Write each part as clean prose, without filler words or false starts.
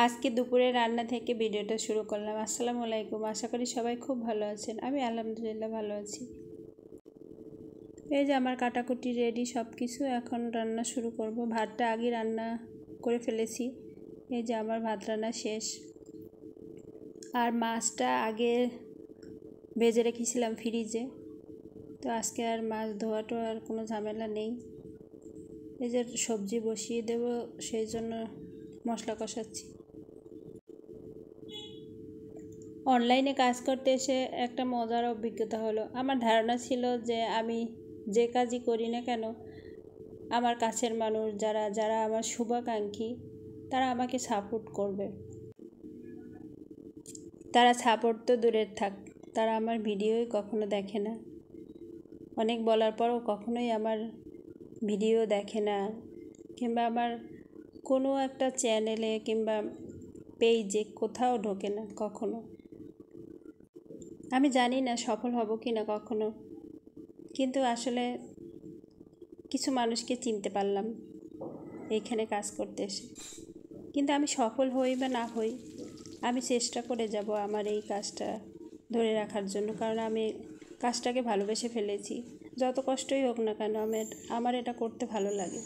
আজকে দুপুরে রান্না থেকে ভিডিওটা শুরু করলাম। আসসালামু আলাইকুম, আশা করি সবাই খুব ভালো আছেন। আমি আলহামদুলিল্লাহ ভালো আছি। এই যে আমার কাটাকুটি রেডি সব কিছু, এখন রান্না শুরু করব। ভাতটা আগে রান্না করে ফেলেছি। এই যে আমার ভাত রান্না শেষ, আর মাছটা আগে ভেজে রেখেছিলাম ফ্রিজে, তো আজকে আর মাছ ধোয়াটো আর কোনো ঝামেলা নেই। এই যে সবজি বসিয়ে দেব, সেই জন্য মশলা কষাচ্ছি। অনলাইনে কাজ করতে এসে একটা মজার অভিজ্ঞতা হলো। আমার ধারণা ছিল যে আমি যে কাজই করি না কেন, আমার কাছের মানুষ যারা যারা আমার শুভাকাঙ্ক্ষী তারা আমাকে সাপোর্ট করবে। তারা সাপোর্ট তো দূরের থাক, তারা আমার ভিডিওই কখনো দেখে না। অনেক বলার পরও কখনোই আমার ভিডিও দেখে না, কিংবা আমার কোনো একটা চ্যানেলে কিংবা পেজে কোথাও ঢোকে না কখনো। আমি জানি না সফল হব কি না কখনো, কিন্তু আসলে কিছু মানুষকে চিনতে পারলাম এইখানে কাজ করতে এসে। কিন্তু আমি সফল হই বা না হই, আমি চেষ্টা করে যাব আমার এই কাজটা ধরে রাখার জন্য, কারণ আমি কাজটাকে ভালোবেসে ফেলেছি। যত কষ্টই হোক না কেন, আমার এটা করতে ভালো লাগে।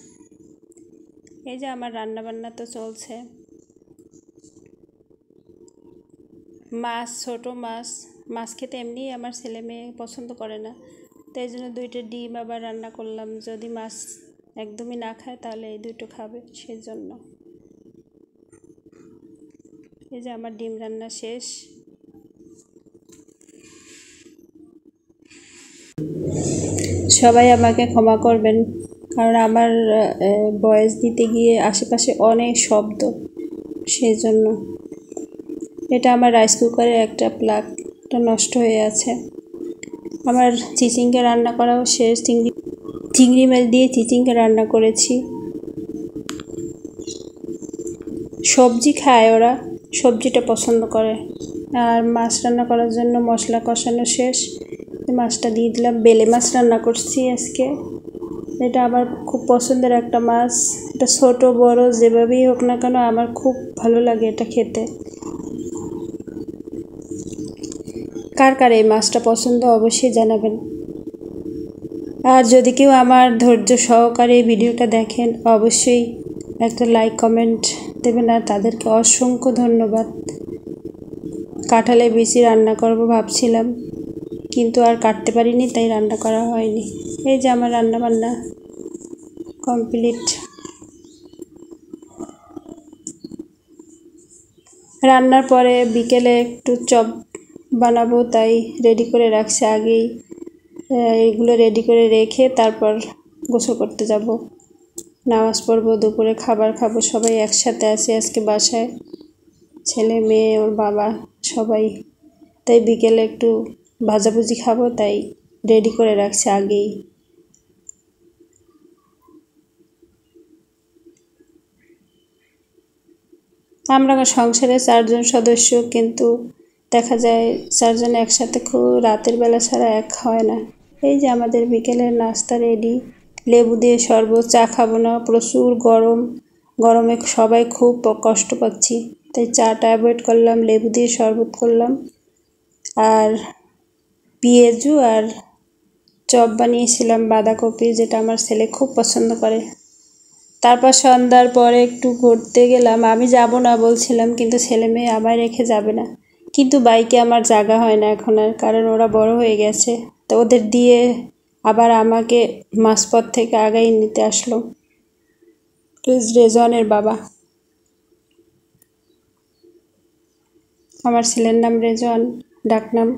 এই যে আমার রান্নাবান্না তো চলছে। মাছ, ছোটো মাছ খেতে এমনি আমার ছেলে মেয়ে পছন্দ করে না, তাই জন্য 2টা ডিম আবার রান্না করলাম। যদি মাছ একদমই না খায় তাহলে এই 2টো খাবে, সেই জন্য। এই যে আমার ডিম রান্না শেষ। সবাই আমাকে ক্ষমা করবেন, কারণ আমার ভয়েস দিতে গিয়ে আশেপাশে অনেক শব্দ, সেই জন্য। এটা আমার রাইস কুকারের একটা প্লাগটা নষ্ট হয়ে আছে। আমার চিচিঙ্গা রান্না করাও শেষ। চিংড়ি মাছ দিয়ে চিচিঙ্গা রান্না করেছি। সবজি খায় ওরা, সবজিটা পছন্দ করে। আর মাছ রান্না করার জন্য মশলা কষানো শেষ, মাছটা দিয়ে দিলাম। বেলে মাছ রান্না করছি আজকে। এটা আমার খুব পছন্দের একটা মাছ। এটা ছোটো বড় যেভাবেই হোক না কেন, আমার খুব ভালো লাগে এটা খেতে। কার কার এই মাছটা পছন্দ অবশ্যই জানাবেন। আর যদি কেউ আমার ধৈর্য সহকারে এই ভিডিওটা দেখেন, অবশ্যই একটা লাইক কমেন্ট দেবেন। আর তাদেরকে অসংখ্য ধন্যবাদ। কাঁঠালের বিচি রান্না করব ভাবছিলাম, কিন্তু আর কাটতে পারিনি, তাই রান্না করা হয়নি। এই যে আমার রান্না বান্না কমপ্লিট। রান্নার পরে বিকেলে একটু চপ বানাবো, তাই রেডি করে রাখছি আগেই। এগুলো রেডি করে রেখে তারপর গোসল করতে যাব, নামাজ পড়বো, দুপুরে খাবার খাবো। সবাই একসাথে আছি আজকে বাসায়, ছেলে মেয়ে ওর বাবা সবাই। তাই বিকেলে একটু ভাজাভুজি খাবো, তাই রেডি করে রাখছি আগেই। আমরা সংসারে 4 জন সদস্য, কিন্তু দেখা যায় 4 জন একসাথে খুব রাতের বেলা ছাড়া এক হয় না। এই যে আমাদের বিকেলের নাস্তা রেডি। লেবু দিয়ে শরবত। চা খাবো না, প্রচুর গরম, গরমে সবাই খুব কষ্ট পাচ্ছি, তাই চাটা অ্যাভয়েড করলাম, লেবু দিয়ে শরবত করলাম। আর পেঁয়াজু আর চপ বানিয়েছিলাম বাঁধাকপি, যেটা আমার ছেলে খুব পছন্দ করে। তারপর সন্ধ্যার পরে একটু ঘুরতে গেলাম। আমি যাব না বলছিলাম, কিন্তু ছেলে মেয়ে আমায় রেখে যাবে না। কিন্তু বাইকে আমার জায়গা হয় না এখন আর, কারণ ওরা বড় হয়ে গেছে। তো ওদের দিয়ে আবার আমাকে মাঝপথ থেকে আগাই নিতে আসলো রেজওয়ানের বাবা। আমার ছেলের নাম রেজওয়ান, ডাকনাম।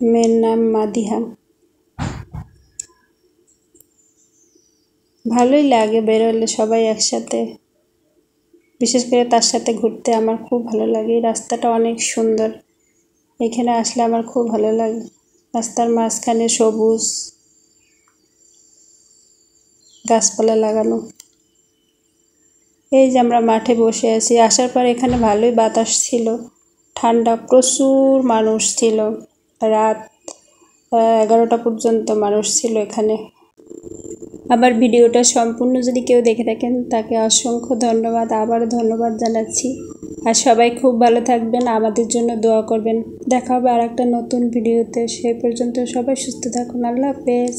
মেয়ের নাম মাদিহা। ভালোই লাগে বেরোলে সবাই একসাথে, বিশেষ করে তার সাথে ঘুরতে আমার খুব ভালো লাগে। রাস্তাটা অনেক সুন্দর, এখানে আসলে আমার খুব ভালো লাগে। রাস্তার মাঝখানে সবুজ গাছপালা লাগানো। এই যে আমরা মাঠে বসে আছি। আসার পর এখানে ভালোই বাতাস ছিল, ঠান্ডা, প্রচুর মানুষ ছিল। রাত 11টা পর্যন্ত মানুষ ছিল এখানে। আমার ভিডিওটা সম্পূর্ণ যদি কেউ দেখে থাকেন, তাকে অসংখ্য ধন্যবাদ, আবারও ধন্যবাদ জানাচ্ছি। আর সবাই খুব ভালো থাকবেন, আমাদের জন্য দোয়া করবেন। দেখা হবে আর একটা নতুন ভিডিওতে। সেই পর্যন্ত সবাই সুস্থ থাকুন। আল্লাহ হাফেজ।